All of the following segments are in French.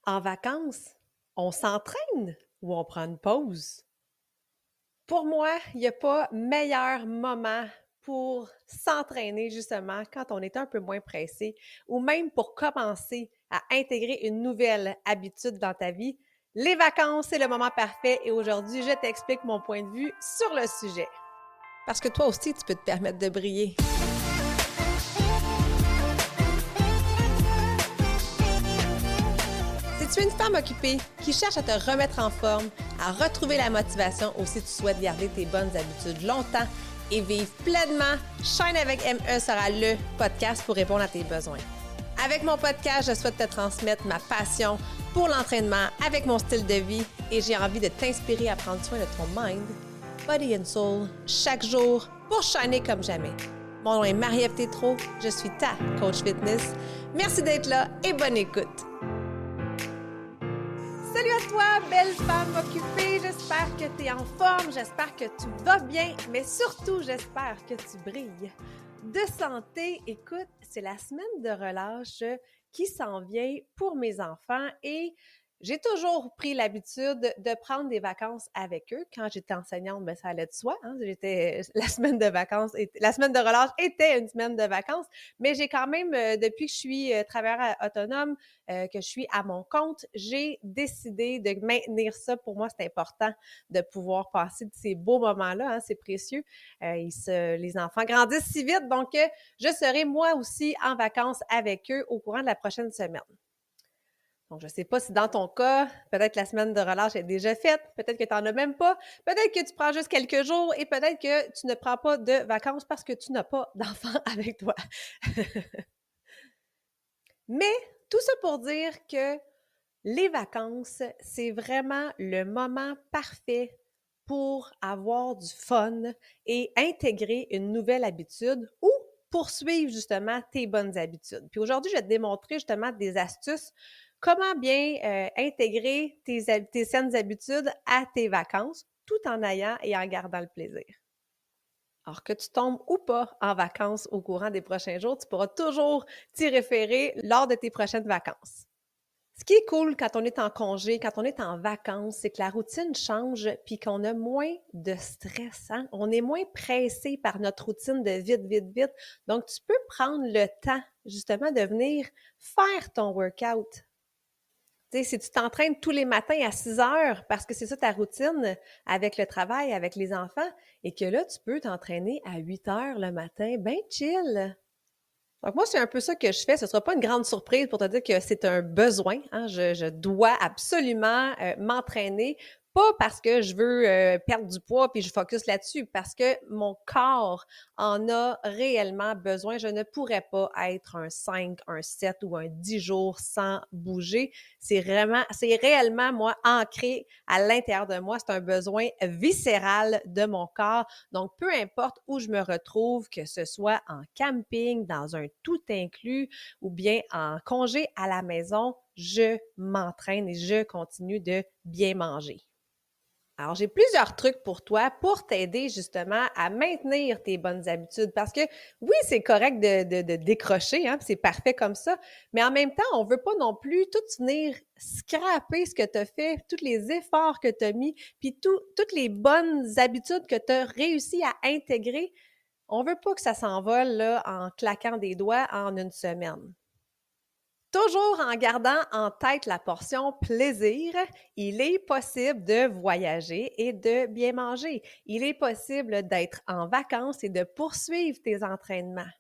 En vacances, on s'entraîne ou on prend une pause? Pour moi, il n'y a pas meilleur moment pour s'entraîner justement quand on est un peu moins pressé ou même pour commencer à intégrer une nouvelle habitude dans ta vie. Les vacances, c'est le moment parfait et aujourd'hui, je t'explique mon point de vue sur le sujet. Parce que toi aussi, tu peux te permettre de briller. Si tu es une femme occupée qui cherche à te remettre en forme, à retrouver la motivation ou si tu souhaites garder tes bonnes habitudes longtemps et vivre pleinement, Shine avec ME sera le podcast pour répondre à tes besoins. Avec mon podcast, je souhaite te transmettre ma passion pour l'entraînement avec mon style de vie et j'ai envie de t'inspirer à prendre soin de ton mind, body and soul chaque jour pour shiner comme jamais. Mon nom est Marie-Ève Tétrault, je suis ta coach fitness. Merci d'être là et bonne écoute! Salut à toi, belle femme occupée! J'espère que tu es en forme, j'espère que tu vas bien, mais surtout, j'espère que tu brilles. De santé, écoute, c'est la semaine de relâche qui s'en vient pour mes enfants et j'ai toujours pris l'habitude de prendre des vacances avec eux. Quand j'étais enseignante, ça allait de soi. La semaine de vacances, la semaine de relâche était une semaine de vacances, mais j'ai quand même, depuis que je suis travailleur autonome, que je suis à mon compte, j'ai décidé de maintenir ça. Pour moi, c'est important de pouvoir passer de ces beaux moments-là, c'est précieux. Les enfants grandissent si vite, donc je serai moi aussi en vacances avec eux au courant de la prochaine semaine. Donc, je ne sais pas si dans ton cas, peut-être la semaine de relâche est déjà faite, peut-être que tu n'en as même pas, peut-être que tu prends juste quelques jours et peut-être que tu ne prends pas de vacances parce que tu n'as pas d'enfants avec toi. Mais tout ça pour dire que les vacances, c'est vraiment le moment parfait pour avoir du fun et intégrer une nouvelle habitude ou poursuivre justement tes bonnes habitudes. Puis aujourd'hui, je vais te démontrer justement des astuces, comment bien intégrer tes saines habitudes à tes vacances tout en ayant et en gardant le plaisir. Alors que tu tombes ou pas en vacances au courant des prochains jours, tu pourras toujours t'y référer lors de tes prochaines vacances. Ce qui est cool quand on est en congé, quand on est en vacances, c'est que la routine change puis qu'on a moins de stress. On est moins pressé par notre routine de vite, vite, vite. Donc, tu peux prendre le temps justement de venir faire ton workout. Tu sais, si tu t'entraînes tous les matins à 6 heures parce que c'est ça ta routine avec le travail, avec les enfants, et que là, tu peux t'entraîner à 8 heures le matin, ben chill! Donc moi, c'est un peu ça que je fais. Ce ne sera pas une grande surprise pour te dire que c'est un besoin. Je dois absolument m'entraîner, pas parce que je veux perdre du poids puis je focus là-dessus, parce que mon corps en a réellement besoin. Je ne pourrais pas être un 5, un 7 ou un 10 jours sans bouger. C'est réellement, moi, ancré à l'intérieur de moi. C'est un besoin viscéral de mon corps. Donc, peu importe où je me retrouve, que ce soit en camping, dans un tout inclus ou bien en congé à la maison, je m'entraîne et je continue de bien manger. Alors, j'ai plusieurs trucs pour toi pour t'aider justement à maintenir tes bonnes habitudes parce que oui, c'est correct de décrocher, c'est parfait comme ça, mais en même temps, on veut pas non plus tout venir scraper ce que tu as fait, tous les efforts que tu as mis, puis toutes les bonnes habitudes que tu as réussi à intégrer. On veut pas que ça s'envole là, en claquant des doigts en une semaine. Toujours en gardant en tête la portion plaisir, il est possible de voyager et de bien manger. Il est possible d'être en vacances et de poursuivre tes entraînements.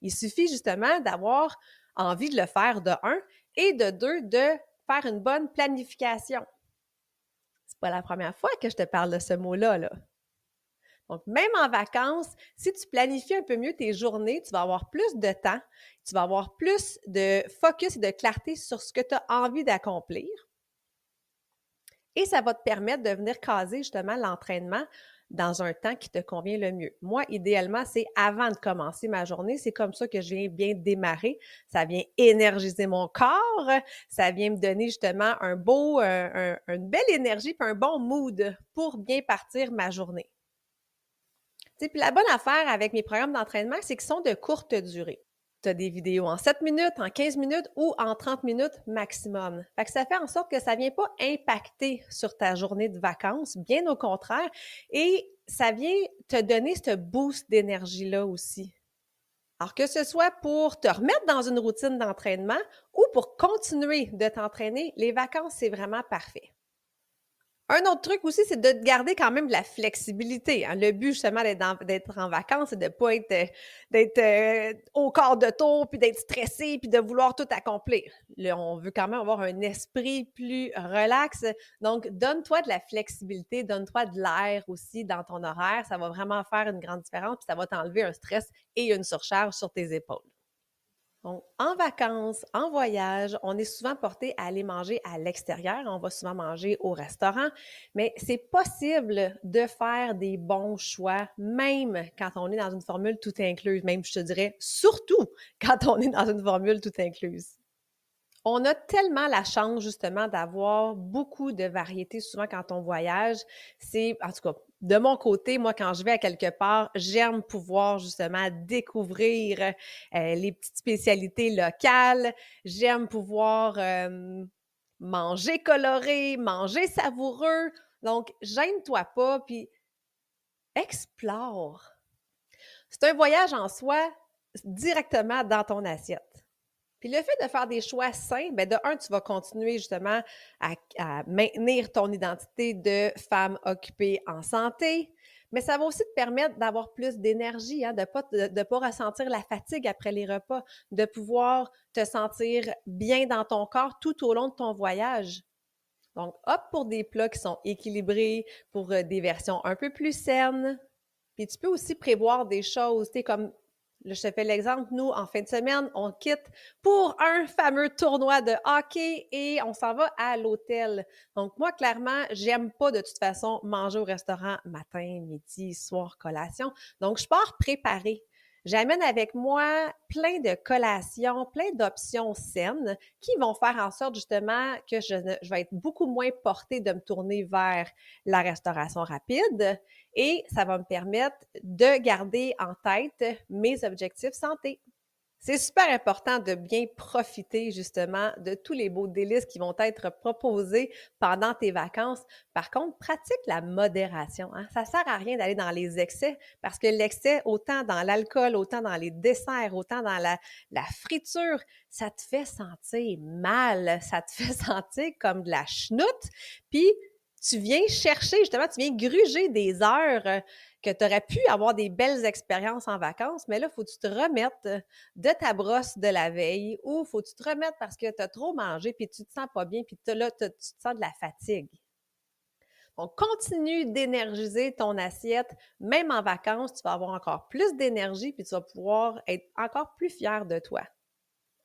Il suffit justement d'avoir envie de le faire de un et de deux, de faire une bonne planification. C'est pas la première fois que je te parle de ce mot-là, là. Donc, même en vacances, si tu planifies un peu mieux tes journées, tu vas avoir plus de temps, tu vas avoir plus de focus et de clarté sur ce que tu as envie d'accomplir. Et ça va te permettre de venir caser justement l'entraînement dans un temps qui te convient le mieux. Moi, idéalement, c'est avant de commencer ma journée. C'est comme ça que je viens bien démarrer. Ça vient énergiser mon corps. Ça vient me donner justement une belle énergie puis un bon mood pour bien partir ma journée. Puis la bonne affaire avec mes programmes d'entraînement, c'est qu'ils sont de courte durée. Tu as des vidéos en 7 minutes, en 15 minutes ou en 30 minutes maximum. Fait que ça fait en sorte que ça vient pas impacter sur ta journée de vacances, bien au contraire, et ça vient te donner ce boost d'énergie-là aussi. Alors que ce soit pour te remettre dans une routine d'entraînement ou pour continuer de t'entraîner, les vacances, c'est vraiment parfait. Un autre truc aussi, c'est de garder quand même de la flexibilité, hein. Le but justement d'être en vacances, c'est de pas être au quart de tour, puis d'être stressé, puis de vouloir tout accomplir. Là, on veut quand même avoir un esprit plus relax. Donc, donne-toi de la flexibilité, donne-toi de l'air aussi dans ton horaire. Ça va vraiment faire une grande différence, puis ça va t'enlever un stress et une surcharge sur tes épaules. Donc, en vacances, en voyage, on est souvent porté à aller manger à l'extérieur. On va souvent manger au restaurant, mais c'est possible de faire des bons choix, même quand on est dans une formule tout incluse. Même, je te dirais, surtout quand on est dans une formule tout incluse. On a tellement la chance justement d'avoir beaucoup de variétés souvent quand on voyage. C'est, en tout cas, de mon côté, moi, quand je vais à quelque part, j'aime pouvoir justement découvrir les petites spécialités locales. J'aime pouvoir manger coloré, manger savoureux. Donc, gêne-toi pas, puis explore. C'est un voyage en soi directement dans ton assiette. Puis le fait de faire des choix sains, bien de un, tu vas continuer justement à maintenir ton identité de femme occupée en santé, mais ça va aussi te permettre d'avoir plus d'énergie, hein, de ne pas ressentir la fatigue après les repas, de pouvoir te sentir bien dans ton corps tout au long de ton voyage. Donc, hop pour des plats qui sont équilibrés, pour des versions un peu plus saines. Puis tu peux aussi prévoir des choses, tu sais, comme là, je te fais l'exemple, nous, en fin de semaine, on quitte pour un fameux tournoi de hockey et on s'en va à l'hôtel. Donc, moi, clairement, j'aime pas de toute façon manger au restaurant matin, midi, soir, collation. Donc, je pars préparer. J'amène avec moi plein de collations, plein d'options saines qui vont faire en sorte justement que je vais être beaucoup moins portée de me tourner vers la restauration rapide et ça va me permettre de garder en tête mes objectifs santé. C'est super important de bien profiter justement de tous les beaux délices qui vont être proposés pendant tes vacances. Par contre, pratique la modération, hein. Ça sert à rien d'aller dans les excès parce que l'excès, autant dans l'alcool, autant dans les desserts, autant dans la friture, ça te fait sentir mal, ça te fait sentir comme de la chenoute. Puis, tu viens chercher, justement, tu viens gruger des heures que tu aurais pu avoir des belles expériences en vacances, mais là, il faut que tu te remettes de ta brosse de la veille ou faut que tu te remettes parce que tu as trop mangé puis tu te sens pas bien puis là, tu te sens de la fatigue. Donc, continue d'énergiser ton assiette. Même en vacances, tu vas avoir encore plus d'énergie puis tu vas pouvoir être encore plus fier de toi.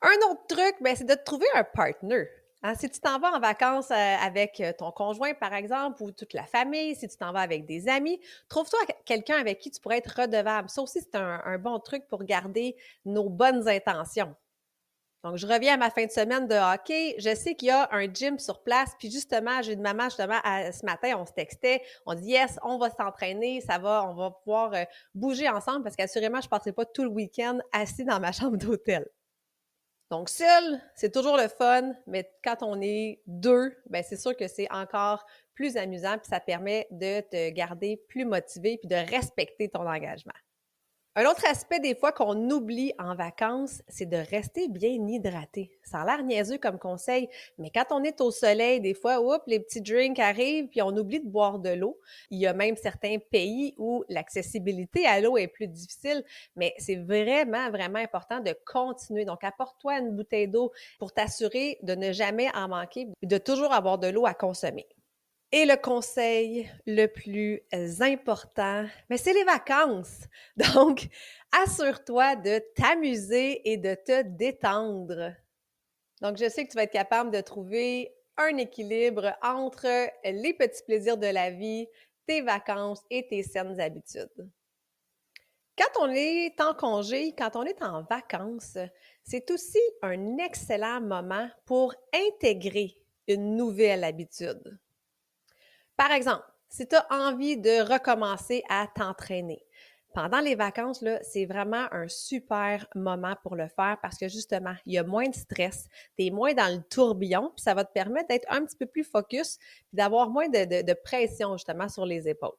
Un autre truc, ben, c'est de te trouver un partner. Hein, si tu t'en vas en vacances avec ton conjoint, par exemple, ou toute la famille, si tu t'en vas avec des amis, trouve-toi quelqu'un avec qui tu pourrais être redevable. Ça aussi, c'est un bon truc pour garder nos bonnes intentions. Donc, je reviens à ma fin de semaine de hockey. Je sais qu'il y a un gym sur place. Puis justement, j'ai une maman, justement, ce matin, on se textait. On dit, yes, on va s'entraîner. Ça va, on va pouvoir bouger ensemble parce qu'assurément, je ne passerai pas tout le week-end assis dans ma chambre d'hôtel. Donc, seul, c'est toujours le fun, mais quand on est deux, ben c'est sûr que c'est encore plus amusant, puis ça permet de te garder plus motivé, puis de respecter ton engagement. Un autre aspect des fois qu'on oublie en vacances, c'est de rester bien hydraté. Ça a l'air niaiseux comme conseil, mais quand on est au soleil, des fois, oups, les petits drinks arrivent, puis on oublie de boire de l'eau. Il y a même certains pays où l'accessibilité à l'eau est plus difficile, mais c'est vraiment, vraiment important de continuer. Donc, apporte-toi une bouteille d'eau pour t'assurer de ne jamais en manquer, de toujours avoir de l'eau à consommer. Et le conseil le plus important, mais c'est les vacances. Donc, assure-toi de t'amuser et de te détendre. Donc, je sais que tu vas être capable de trouver un équilibre entre les petits plaisirs de la vie, tes vacances et tes saines habitudes. Quand on est en congé, quand on est en vacances, c'est aussi un excellent moment pour intégrer une nouvelle habitude. Par exemple, si tu as envie de recommencer à t'entraîner, Pendant les vacances, là, c'est vraiment un super moment pour le faire parce que justement, il y a moins de stress, tu es moins dans le tourbillon, puis ça va te permettre d'être un petit peu plus focus, puis d'avoir moins de pression justement sur les épaules.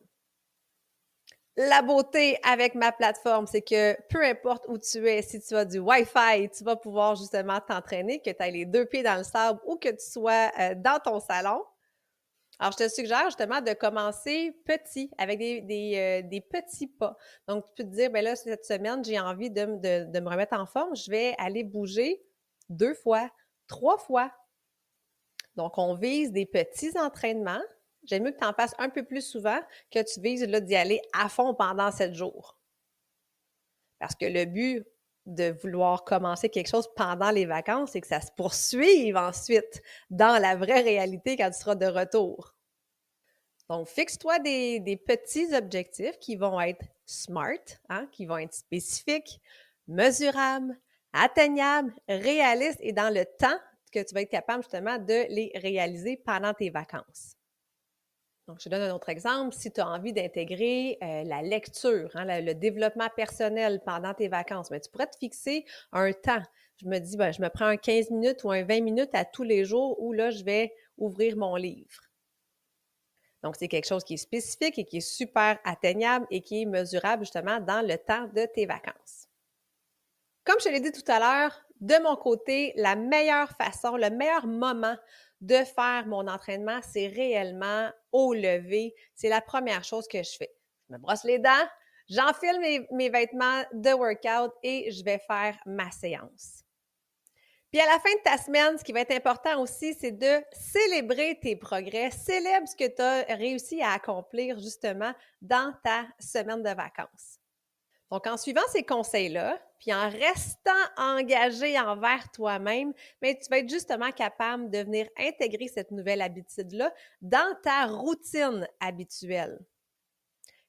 La beauté avec ma plateforme, c'est que peu importe où tu es, si tu as du Wi-Fi, tu vas pouvoir justement t'entraîner, que tu aies les deux pieds dans le sable ou que tu sois dans ton salon. Alors, je te suggère justement de commencer petit, avec des petits pas. Donc, tu peux te dire, bien là, cette semaine, j'ai envie de me remettre en forme. Je vais aller bouger 2 fois, 3 fois. Donc, on vise des petits entraînements. J'aime mieux que tu en fasses un peu plus souvent que tu vises là, d'y aller à fond pendant 7 jours. Parce que le but de vouloir commencer quelque chose pendant les vacances, c'est que ça se poursuive ensuite dans la vraie réalité quand tu seras de retour. Donc, fixe-toi des petits objectifs qui vont être smart, hein, qui vont être spécifiques, mesurables, atteignables, réalistes et dans le temps que tu vas être capable justement de les réaliser pendant tes vacances. Donc, je te donne un autre exemple. Si tu as envie d'intégrer la lecture, hein, le développement personnel pendant tes vacances, bien, tu pourrais te fixer un temps. Je me dis, bien, je me prends un 15 minutes ou un 20 minutes à tous les jours où là, je vais ouvrir mon livre. Donc, c'est quelque chose qui est spécifique et qui est super atteignable et qui est mesurable justement dans le temps de tes vacances. Comme je te l'ai dit tout à l'heure, de mon côté, la meilleure façon, le meilleur moment de faire mon entraînement, c'est réellement au lever. C'est la première chose que je fais. Je me brosse les dents, j'enfile mes vêtements de workout et je vais faire ma séance. Puis à la fin de ta semaine, ce qui va être important aussi, c'est de célébrer tes progrès. Célèbre ce que tu as réussi à accomplir justement dans ta semaine de vacances. Donc, en suivant ces conseils-là, puis en restant engagé envers toi-même, bien, tu vas être justement capable de venir intégrer cette nouvelle habitude-là dans ta routine habituelle.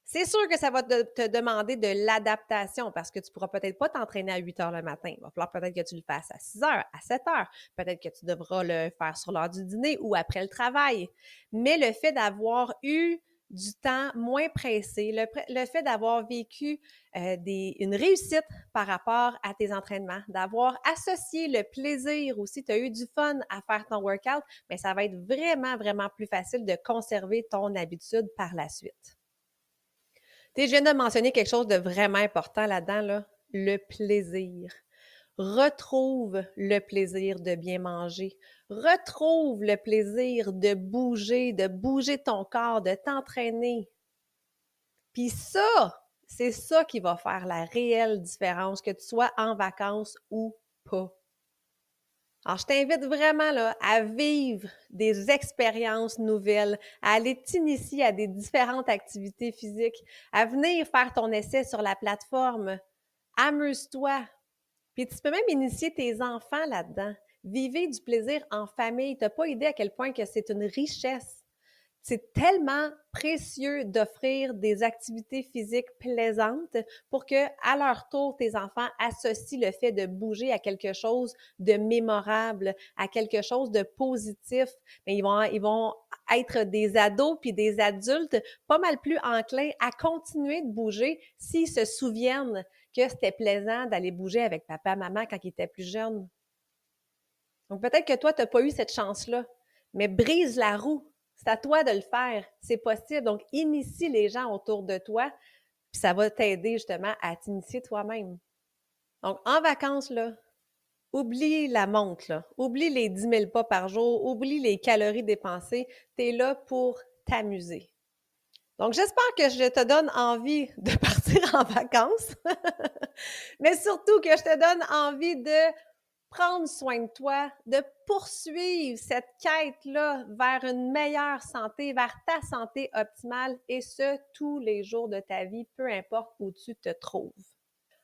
C'est sûr que ça va te demander de l'adaptation parce que tu ne pourras peut-être pas t'entraîner à 8 heures le matin. Il va falloir peut-être que tu le fasses à 6 heures, à 7 heures. Peut-être que tu devras le faire sur l'heure du dîner ou après le travail. Mais le fait d'avoir eu du temps moins pressé, le fait d'avoir vécu une réussite par rapport à tes entraînements, d'avoir associé le plaisir aussi, tu as eu du fun à faire ton workout, mais ça va être vraiment, vraiment plus facile de conserver ton habitude par la suite. Tu sais, je viens de mentionner quelque chose de vraiment important là-dedans, là, le plaisir. Retrouve le plaisir de bien manger. Retrouve le plaisir de bouger ton corps, de t'entraîner. Puis ça, c'est ça qui va faire la réelle différence, que tu sois en vacances ou pas. Alors, je t'invite vraiment là, à vivre des expériences nouvelles, à aller t'initier à des différentes activités physiques, à venir faire ton essai sur la plateforme. Amuse-toi. Puis tu peux même initier tes enfants là-dedans. Vivez du plaisir en famille. Tu n'as pas idée à quel point que c'est une richesse. C'est tellement précieux d'offrir des activités physiques plaisantes pour que, à leur tour, tes enfants associent le fait de bouger à quelque chose de mémorable, à quelque chose de positif. Mais ils vont être des ados puis des adultes pas mal plus enclins à continuer de bouger s'ils se souviennent que c'était plaisant d'aller bouger avec papa, maman quand ils étaient plus jeunes. Donc peut-être que toi, tu n'as pas eu cette chance-là, mais brise la roue. C'est à toi de le faire. C'est possible. Donc, initie les gens autour de toi, puis ça va t'aider justement à t'initier toi-même. Donc, en vacances, là, oublie la montre, là. Oublie les 10 000 pas par jour, oublie les calories dépensées. Tu es là pour t'amuser. Donc, j'espère que je te donne envie de partir en vacances, mais surtout que je te donne envie de prendre soin de toi, de poursuivre cette quête-là vers une meilleure santé, vers ta santé optimale, et ce, tous les jours de ta vie, peu importe où tu te trouves.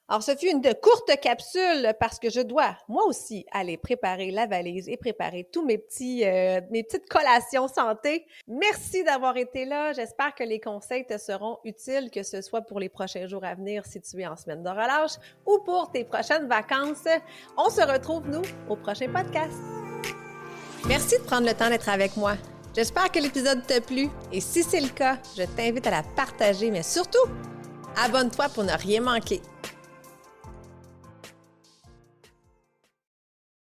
Alors, ce fut une courte capsule parce que je dois, moi aussi, aller préparer la valise et préparer tous mes petites collations santé. Merci d'avoir été là. J'espère que les conseils te seront utiles, que ce soit pour les prochains jours à venir si tu es en semaine de relâche ou pour tes prochaines vacances. On se retrouve, nous, au prochain podcast. Merci de prendre le temps d'être avec moi. J'espère que l'épisode t'a plu et si c'est le cas, je t'invite à la partager, mais surtout, Abonne-toi pour ne rien manquer.